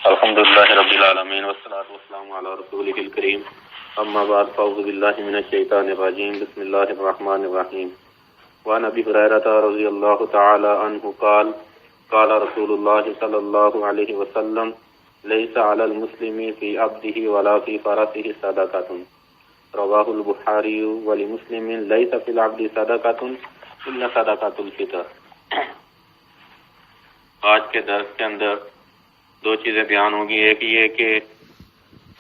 الحمد لله رب العالمين والصلاة والسلام على رسوله الكريم اما بعد فاعوذ بالله من الشيطان الرجيم بسم الله الرحمن الرحيم وعن ابي هريرة رضي الله تعالى عنه قال قال رسول الله صلى الله عليه وسلم ليس على المسلم في عبده ولا في فرسه صدقة رواه البخاري ولمسلم ليس في العبد صدقة الا صدقة الفطر۔ آج کے درس کے اندر دو چیزیں بیان ہوں گی، ایک یہ کہ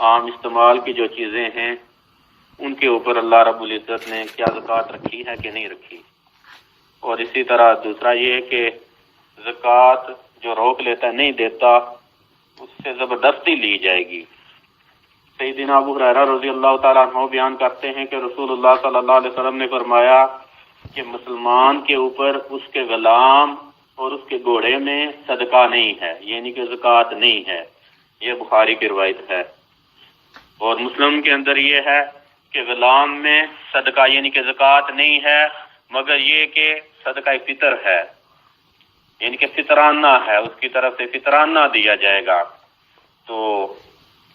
عام استعمال کی جو چیزیں ہیں ان کے اوپر اللہ رب العزت نے کیا زکوٰۃ رکھی ہے کہ نہیں رکھی، اور اسی طرح دوسرا یہ کہ زکوٰۃ جو روک لیتا ہے نہیں دیتا اس سے زبردستی لی جائے گی۔ سیدنا ابو ہریرہ رضی اللہ تعالیٰ عنہ بیان کرتے ہیں کہ رسول اللہ صلی اللہ علیہ وسلم نے فرمایا کہ مسلمان کے اوپر اس کے غلام اور اس کے گھوڑے میں صدقہ نہیں ہے، یعنی کہ زکوٰۃ نہیں ہے۔ یہ بخاری کی روایت ہے، اور مسلم کے اندر یہ ہے کہ غلام میں صدقہ یعنی کہ زکوٰۃ نہیں ہے، مگر یہ کہ صدقہ فطر ہے، یعنی کہ فطرانہ ہے، اس کی طرف سے فطرانہ دیا جائے گا۔ تو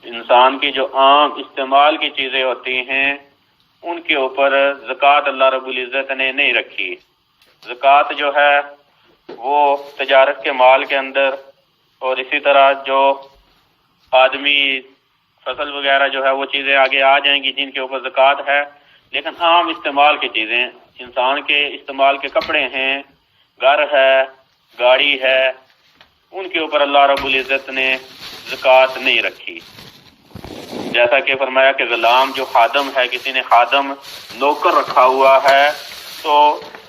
انسان کی جو عام استعمال کی چیزیں ہوتی ہیں ان کے اوپر زکوٰۃ اللہ رب العزت نے نہیں رکھی۔ زکوٰۃ جو ہے وہ تجارت کے مال کے اندر، اور اسی طرح جو آدمی فصل وغیرہ جو ہے وہ چیزیں آگے آ جائیں گی جن کے اوپر زکوٰۃ ہے، لیکن عام استعمال کی چیزیں، انسان کے استعمال کے کپڑے ہیں، گھر ہے، گاڑی ہے، ان کے اوپر اللہ رب العزت نے زکوٰۃ نہیں رکھی۔ جیسا کہ فرمایا کہ غلام جو خادم ہے، کسی نے خادم نوکر رکھا ہوا ہے تو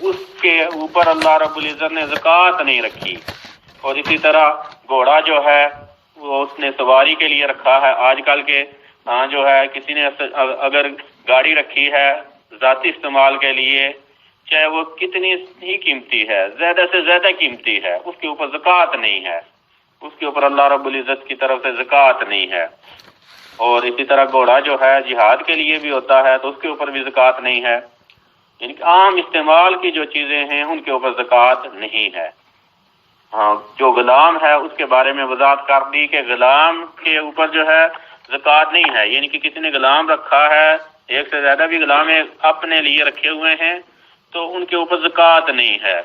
اس کے اوپر اللہ رب العزت نے زکوٰۃ نہیں رکھی۔ اور اسی طرح گھوڑا جو ہے وہ اس نے سواری کے لیے رکھا ہے۔ آج کل کے جو ہے کسی نے اگر گاڑی رکھی ہے ذاتی استعمال کے لیے، چاہے وہ کتنی ہی قیمتی ہے، زیادہ سے زیادہ قیمتی ہے، اس کے اوپر زکوٰۃ نہیں ہے، اس کے اوپر اللہ رب العزت کی طرف سے زکوٰۃ نہیں ہے۔ اور اسی طرح گھوڑا جو ہے جہاد کے لیے بھی ہوتا ہے تو اس کے اوپر بھی زکوٰۃ نہیں ہے۔ یعنی کہ عام استعمال کی جو چیزیں ہیں ان کے اوپر زکوٰۃ نہیں ہے۔ ہاں، جو غلام ہے اس کے بارے میں وضاحت کر دی کہ غلام کے اوپر جو ہے زکوٰۃ نہیں ہے، یعنی کہ کسی نے غلام رکھا ہے، ایک سے زیادہ بھی غلام اپنے لیے رکھے ہوئے ہیں تو ان کے اوپر زکوٰۃ نہیں ہے،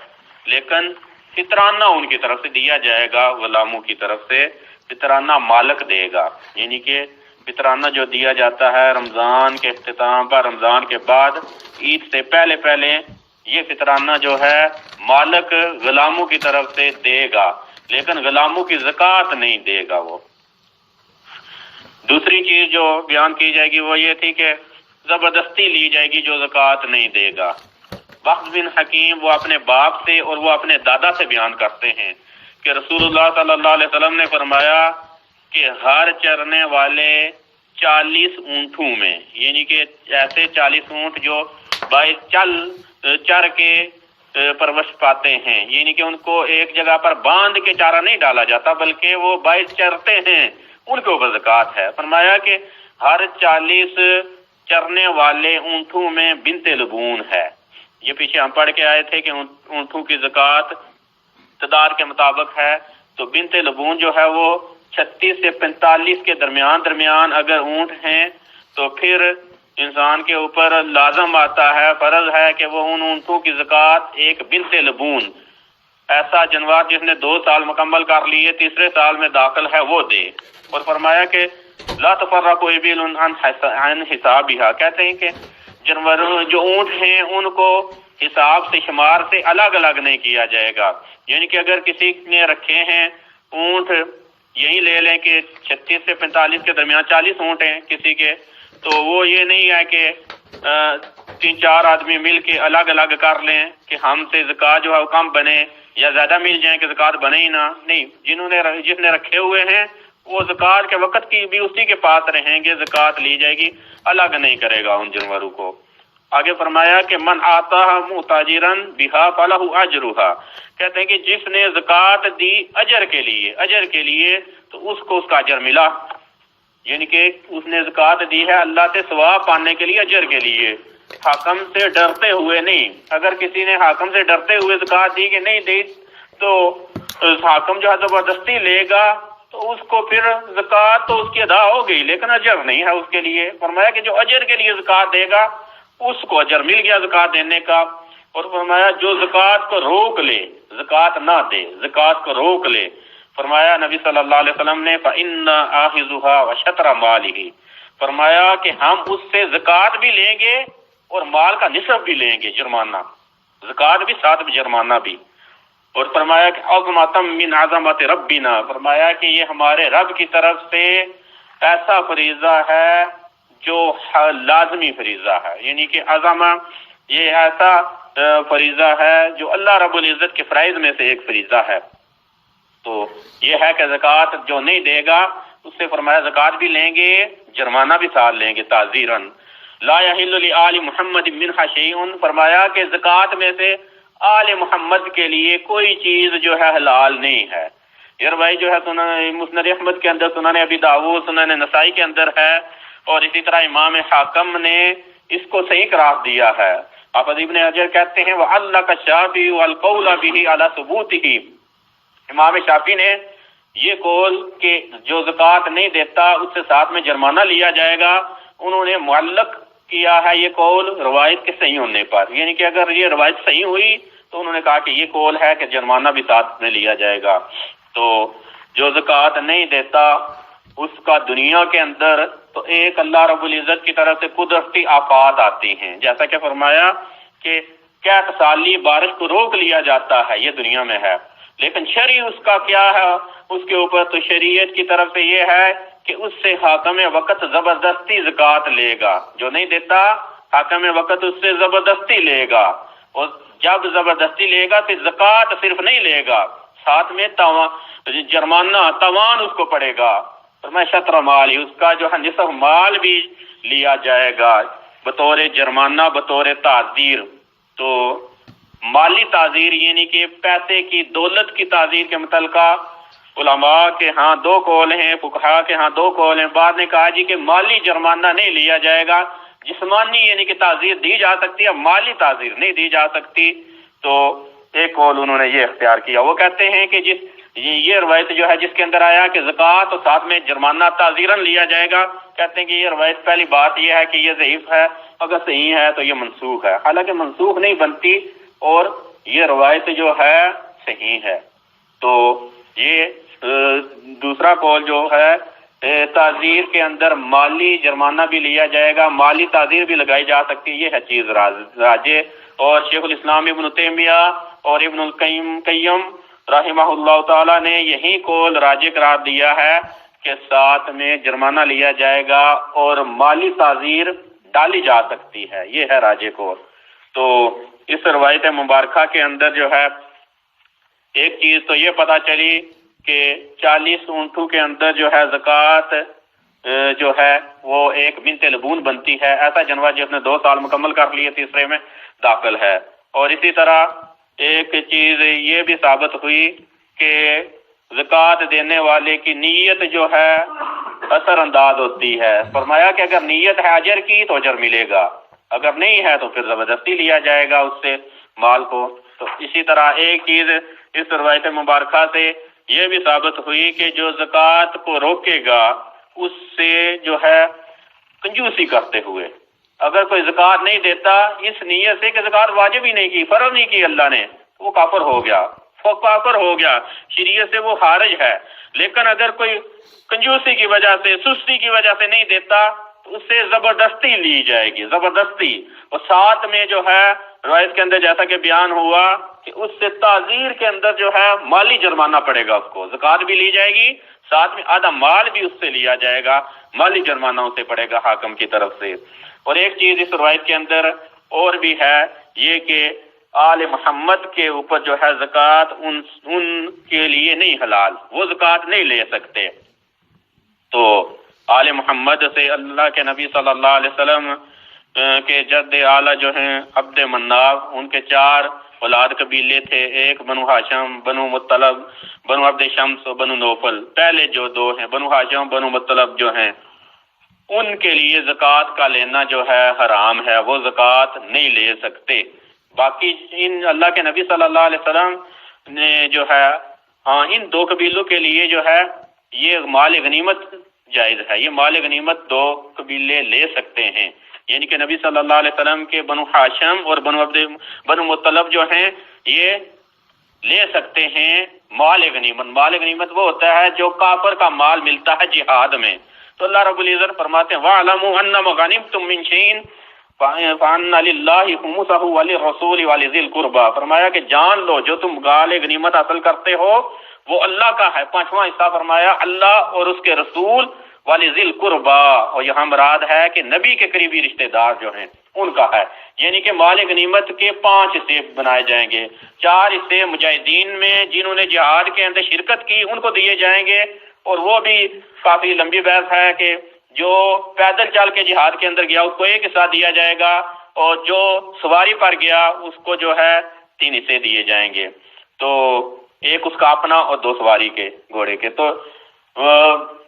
لیکن فطرانہ ان کی طرف سے دیا جائے گا، غلاموں کی طرف سے فطرانہ مالک دے گا۔ یعنی کہ فطرانہ جو دیا جاتا ہے رمضان کے اختتام پر، رمضان کے بعد، عید سے پہلے پہلے، یہ فطرانہ جو ہے مالک غلاموں کی طرف سے دے گا، لیکن غلاموں کی زکوٰۃ نہیں دے گا وہ۔ دوسری چیز جو بیان کی جائے گی وہ یہ تھی کہ زبردستی لی جائے گی جو زکوٰۃ نہیں دے گا۔ بخت بن حکیم وہ اپنے باپ سے اور وہ اپنے دادا سے بیان کرتے ہیں کہ رسول اللہ صلی اللہ علیہ وسلم نے فرمایا کہ ہر چرنے والے 40 اونٹوں میں، یعنی کہ ایسے 40 اونٹ جو چر کے پرورش پاتے ہیں، یعنی کہ ان کو ایک جگہ پر باندھ کے چارہ نہیں ڈالا جاتا بلکہ وہ باہر چرتے ہیں، ان کے اوپر زکوٰۃ ہے۔ فرمایا کہ ہر 40 چرنے والے اونٹوں میں بنت لبون ہے۔ یہ پیچھے ہم پڑھ کے آئے تھے کہ اونٹوں کی زکوٰۃ تعداد کے مطابق ہے، تو بنت لبون جو ہے وہ 36 سے 45 کے درمیان اگر اونٹ ہیں تو پھر انسان کے اوپر لازم آتا ہے، فرض ہے کہ وہ ان اونٹوں کی زکوٰۃ ایک بنت لبون، ایسا جانور جس نے 2 سال مکمل کر لیے، تیسرے سال میں داخل ہے، وہ دے۔ اور فرمایا کہ لا تفرق ابل عن حسابها، کہتے ہیں کہ جانوروں جو اونٹ ہیں ان کو حساب سے، شمار سے الگ الگ نہیں کیا جائے گا۔ یعنی کہ اگر کسی نے رکھے ہیں اونٹ، یہی لے لیں کہ 36 سے 45 کے درمیان 40 اونٹ ہیں کسی کے، تو وہ یہ نہیں ہے کہ 3-4 آدمی مل کے الگ الگ کر لیں کہ ہم سے زکوٰۃ جو ہے وہ کم بنے یا زیادہ مل جائیں کہ زکوٰۃ بنے ہی نہ۔ نہیں، جس نے رکھے ہوئے ہیں وہ زکوٰۃ کے وقت کی بھی اسی کے پاس رہیں گے، زکوٰۃ لی جائے گی، الگ نہیں کرے گا ان جانوروں کو۔ آگے فرمایا کہ من آتا متاجرا بها فله اجرها، کہتے ہیں کہ جس نے زکوٰۃ دی اجر کے لیے تو اس کو اس کا اجر ملا، یعنی کہ اس نے زکوٰۃ دی ہے اللہ سے ثواب پانے کے لیے، اجر کے لیے، حاکم سے ڈرتے ہوئے نہیں۔ اگر کسی نے حاکم سے ڈرتے ہوئے زکوٰۃ دی کہ نہیں دی تو حاکم جو ہے زبردستی لے گا تو اس کو پھر زکوٰۃ تو اس کی ادا ہو گئی لیکن اجر نہیں ہے اس کے لیے۔ فرمایا کہ جو اجر کے لیے زکوٰۃ دے گا اس کو اجر مل گیا زکوٰۃ دینے کا۔ اور فرمایا جو زکوٰۃ کو روک لے، زکوٰۃ نہ دے، زکوٰۃ کو روک لے، فرمایا نبی صلی اللہ علیہ وسلم نے فَإِنَّ آخِذُهَا وَشَطْرَ مَالِهِ، فرمایا کہ ہم اس سے زکوٰۃ بھی لیں گے اور مال کا نصف بھی لیں گے، جرمانہ، زکوٰۃ بھی ساتھ میں جرمانہ بھی۔ اور فرمایا کہ عظمۃ من عظمت ربنا، فرمایا کہ یہ ہمارے رب کی طرف سے ایسا فریضہ ہے جو لازمی فریضہ ہے، یعنی کہ عظمہ یہ ایسا فریضہ ہے جو اللہ رب العزت کے فرائض میں سے ایک فریضہ ہے۔ تو یہ ہے کہ زکوٰۃ جو نہیں دے گا اس سے فرمایا زکوٰۃ بھی لیں گے، جرمانہ بھی ساتھ لیں گے تعزیراً۔ لا یحل لآل محمد منہا شیء، فرمایا کہ زکوٰۃ میں سے آل محمد کے لیے کوئی چیز جو ہے حلال نہیں ہے۔ یہ روایت جو ہے سنن مسند احمد کے اندر، سنن ابی داؤد، سنن نسائی کے اندر ہے، اور اسی طرح امام حاکم نے اس کو صحیح قرار دیا ہے۔ آپ ابن حجر کہتے ہیں وَعَلَّقَ الشَّافِعِيُّ الْقَوْلَ بِهِ عَلَى ثُبُوتِهِ، امام شافعی نے یہ قول کہ جو زکوٰۃ نہیں دیتا اس سے ساتھ میں جرمانہ لیا جائے گا، انہوں نے معلق کیا ہے یہ قول روایت کے صحیح ہونے پر، یعنی کہ اگر یہ روایت صحیح ہوئی تو انہوں نے کہا کہ یہ قول ہے کہ جرمانہ بھی ساتھ میں لیا جائے گا۔ تو جو زکوٰۃ نہیں دیتا اس کا دنیا کے اندر تو ایک اللہ رب العزت کی طرف سے قدرتی آفات آتی ہیں، جیسا کہ فرمایا کہ کیا سالی بارش کو روک لیا جاتا ہے، یہ دنیا میں ہے، لیکن شرع اس کا کیا ہے اس کے اوپر، تو شریعت کی طرف سے یہ ہے کہ اس سے حاکم وقت زبردستی زکوٰۃ لے گا، جو نہیں دیتا حاکم وقت اس سے زبردستی لے گا، اور جب زبردستی لے گا پھر زکوٰۃ صرف نہیں لے گا، ساتھ میں جرمانہ تاوان اس کو پڑے گا، فرمایا شطر مال، اس کا جو ہے نصف مال بھی لیا جائے گا بطور جرمانہ، بطور تعزیر۔ تو مالی تعزیر یعنی کہ پیسے کی، دولت کی تعزیر کے متعلقہ علماء کے ہاں دو قول ہیں، فقہاء کے ہاں دو قول ہیں۔ بعد نے کہا جی کہ مالی جرمانہ نہیں لیا جائے گا، جسمانی یعنی کہ تعزیر دی جا سکتی ہے، مالی تعزیر نہیں دی جا سکتی۔ تو ایک قول انہوں نے یہ اختیار کیا، وہ کہتے ہیں کہ یہ روایت جو ہے جس کے اندر آیا کہ زکوٰۃ اور ساتھ میں جرمانہ تعزیراً لیا جائے گا، کہتے ہیں کہ یہ روایت پہلی بات یہ ہے کہ یہ ضعیف ہے، اگر صحیح ہے تو یہ منسوخ ہے، حالانکہ منسوخ نہیں بنتی اور یہ روایت جو ہے صحیح ہے۔ تو یہ دوسرا قول جو ہے تعزیر کے اندر مالی جرمانہ بھی لیا جائے گا، مالی تعزیر بھی لگائی جا سکتی، یہ ہے چیز راجے۔ اور شیخ الاسلام ابن تیمیہ اور ابن القیم رحمہ اللہ تعالی نے یہی قول راجے قرار دیا ہے کہ ساتھ میں جرمانہ لیا جائے گا اور مالی تعزیر ڈالی جا سکتی ہے، یہ ہے راجے قول۔ تو اس روایت مبارکہ کے اندر جو ہے ایک چیز تو یہ پتہ چلی کہ 40 اونٹوں کے اندر جو ہے زکوٰۃ جو ہے وہ ایک بنت لبون بنتی ہے، ایسا جنوا جس نے 2 سال مکمل کر لیے تیسرے میں داخل ہے۔ اور اسی طرح ایک چیز یہ بھی ثابت ہوئی کہ زکوٰۃ دینے والے کی نیت جو ہے اثر انداز ہوتی ہے، فرمایا کہ اگر نیت ہے اجر کی تو اجر ملے گا، اگر نہیں ہے تو پھر زبردستی لیا جائے گا اس سے مال کو۔ تو اسی طرح ایک چیز اس روایت مبارکہ سے یہ بھی ثابت ہوئی کہ جو زکوٰۃ کو روکے گا اس سے جو ہے کنجوسی کرتے ہوئے، اگر کوئی زکوٰۃ نہیں دیتا اس نیت سے کہ زکوٰۃ واجب ہی نہیں کی، فرض نہیں کی اللہ نے، وہ کافر ہو گیا، کافر ہو گیا، شریعت سے وہ خارج ہے۔ لیکن اگر کوئی کنجوسی کی وجہ سے، سستی کی وجہ سے نہیں دیتا تو اس سے زبردستی لی جائے گی، زبردستی، اور ساتھ میں جو ہے روایت کے اندر جیسا کہ بیان ہوا کہ اس سے تعزیر کے اندر جو ہے مالی جرمانہ پڑے گا، اس کو زکوٰۃ بھی لی جائے گی، ساتھ میں آدھا مال بھی اس سے لیا جائے گا، مالی جرمانہ اسے پڑے گا حاکم کی طرف سے۔ اور ایک چیز اس روایت کے اندر اور بھی ہے یہ کہ آل محمد کے اوپر جو ہے زکوٰۃ ان کے لیے نہیں حلال، وہ زکوٰۃ نہیں لے سکتے۔ تو آل محمد سے اللہ کے نبی صلی اللہ علیہ وسلم کے جد اعلیٰ جو ہیں عبد مناف، ان کے 4 اولاد قبیلے تھے، ایک بنو ہاشم، بنو مطلب، بنو عبد شمس اور بنو نوفل۔ پہلے جو 2 ہیں بنو ہاشم، بنو مطلب جو ہیں، ان کے لیے زکوٰۃ کا لینا جو ہے حرام ہے، وہ زکوٰۃ نہیں لے سکتے۔ باقی ان اللہ کے نبی صلی اللہ علیہ وسلم نے جو ہے ان 2 قبیلوں کے لیے جو ہے یہ مال غنیمت جائز ہے، یہ مال غنیمت دو قبیلے لے سکتے ہیں، یعنی کہ نبی صلی اللہ علیہ وسلم کے بنو ہاشم اور بنو مطلب جو ہیں یہ لے سکتے ہیں مال غنیمت۔ مال غنیمت وہ ہوتا ہے جو کافر کا مال ملتا ہے جہاد میں۔ تو اللہ رب العزت فرماتے ہیں وَاعْلَمُوا أَنَّمَا غَنِمْتُم مِّن شَيْءٍ فَأَنَّ لِلَّهِ خُمُسَهُ وَلِلرَّسُولِ وَلِذِي الْقُرْبَى، فرمایا کہ جان لو جو تم مال غنیمت حاصل کرتے ہو وہ اللہ کا ہے، پانچواں حصہ فرمایا اللہ اور اس کے رسول وَلِذِي الْقُرْبَى، اور یہاں مراد ہے کہ نبی کے قریبی رشتہ دار جو ہیں ان کا ہے، یعنی کہ مال غنیمت کے 5 حصے بنائے جائیں گے، 4 حصے مجاہدین میں جنہوں نے جہاد کے اندر شرکت کی ان کو دیے جائیں گے، اور وہ بھی کافی لمبی بحث ہے کہ جو پیدل چل کے جہاد کے اندر گیا اس کو 1 حصہ دیا جائے گا، اور جو سواری پر گیا اس کو جو ہے 3 حصے دیے جائیں گے، تو 1 اس کا اپنا اور 2 سواری کے گھوڑے کے، تو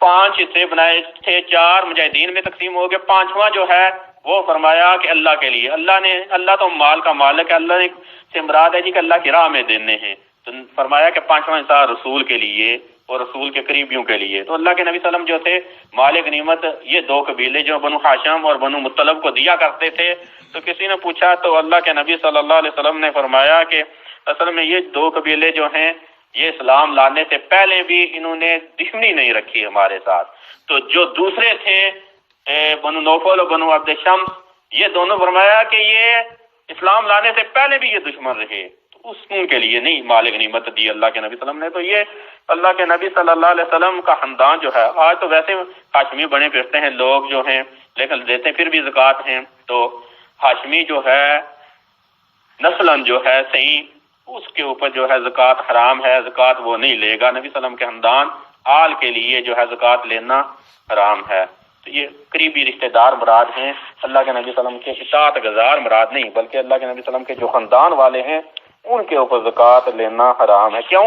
5 حصے بنائے تھے، 4 مجاہدین میں تقسیم ہو گئے، 5واں جو ہے وہ فرمایا کہ اللہ کے لیے، اللہ تو مال کا مالک ہے، اللہ نے سے مراد ہے جی کہ اللہ کی راہ میں دینے ہیں، تو فرمایا کہ 5واں حصہ رسول کے لیے اور رسول کے قریبیوں کے لیے۔ تو اللہ کے نبی صلی اللہ علیہ وسلم جو تھے مال غنیمت یہ 2 قبیلے جو بنو ہاشم اور بنو مطلب کو دیا کرتے تھے، تو کسی نے پوچھا تو اللہ کے نبی صلی اللہ علیہ وسلم نے فرمایا کہ اصل میں یہ 2 قبیلے جو ہیں یہ اسلام لانے سے پہلے بھی انہوں نے دشمنی نہیں رکھی ہمارے ساتھ، تو جو دوسرے تھے بنو نوفل اور بنو عبد شمس، یہ دونوں فرمایا کہ یہ اسلام لانے سے پہلے بھی یہ دشمن رہے، تو ان کے لیے نہیں مال غنیمت دی اللہ کے نبی صلی اللہ علیہ وسلم نے۔ تو یہ اللہ کے نبی صلی اللہ علیہ وسلم کا خاندان جو ہے، آج تو ویسے ہاشمی بنے پھرتے ہیں لوگ جو ہیں لیکن دیتے پھر بھی زکوٰۃ ہیں، تو ہاشمی جو ہے نسلاً جو ہے صحیح اس کے اوپر جو ہے زکوٰۃ حرام ہے، زکوٰۃ وہ نہیں لے گا، نبی صلی اللہ علیہ وسلم کے خاندان آل کے لیے جو ہے زکوٰۃ لینا حرام ہے۔ تو یہ قریبی رشتہ دار مراد ہیں، اللہ کے نبی صلی اللہ علیہ وسلم کے اطاعت گزار مراد نہیں، بلکہ اللہ کے نبی صلی اللہ علیہ وسلم کے جو خاندان والے ہیں ان کے اوپر زکوٰۃ لینا حرام ہے۔ کیوں؟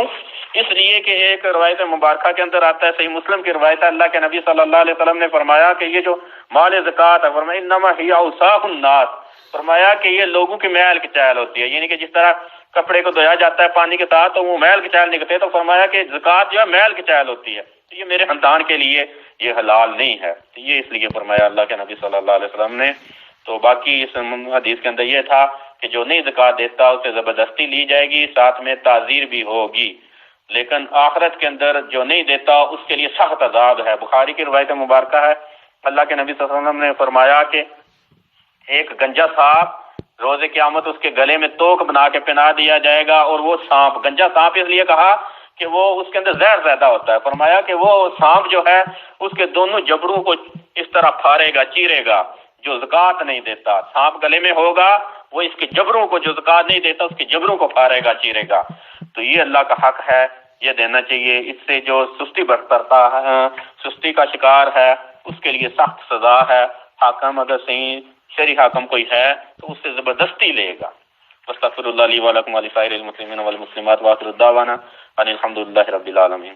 اس لیے کہ ایک روایت مبارکہ کے اندر آتا ہے، صحیح مسلم کی روایت ہے، اللہ کے نبی صلی اللہ علیہ وسلم نے فرمایا کہ یہ جو مال زکوٰۃ ہے، فرمایا انما ہی اوساخ الناس، فرمایا کہ یہ لوگوں کی میل کچیل ہوتی ہے، یعنی کہ جس طرح کپڑے کو دھویا جاتا ہے پانی کے ساتھ تو وہ میل کچیل نکلتے، تو فرمایا کہ زکوٰۃ جو ہے میل کچیل ہوتی ہے، تو یہ میرے خاندان کے لیے یہ حلال نہیں ہے، تو یہ اس لیے فرمایا اللہ کے نبی صلی اللہ علیہ وسلم نے۔ تو باقی اس حدیث کے اندر یہ تھا کہ جو نہیں زکوٰۃ دیتا اسے زبردستی لی جائے گی، ساتھ میں تعزیر بھی ہوگی، لیکن آخرت کے اندر جو نہیں دیتا اس کے لیے سخت عذاب ہے۔ بخاری کی روایت مبارکہ ہے، اللہ کے نبی صلی اللہ علیہ وسلم نے فرمایا کہ ایک گنجا سانپ روز قیامت اس کے گلے میں توق بنا کے پہنا دیا جائے گا، اور وہ سانپ، گنجا سانپ اس لیے کہا کہ وہ اس کے اندر زہر زیادہ ہوتا ہے، فرمایا کہ وہ سانپ جو ہے اس کے دونوں جبڑوں کو اس طرح پھاڑے گا، چیرے گا، جو زکوٰۃ نہیں دیتا، سانپ گلے میں ہوگا وہ اس کے جبڑوں کو، جو زکوٰۃ نہیں دیتا اس کے جبڑوں کو پھاڑے گا، چیرے گا۔ تو یہ اللہ کا حق ہے، یہ دینا چاہیے، اس سے جو سستی برتتا ہے، سستی کا شکار ہے اس کے لیے سخت سزا ہے۔ حاکم اگر صحیح شرعی حاکم کوئی ہے تو اس سے زبردستی لے گا۔ استغفر اللہ لی ولکم ولسائر المسلمین والمسلمات، وآخر دعوانا ان الحمد للہ رب العالمین۔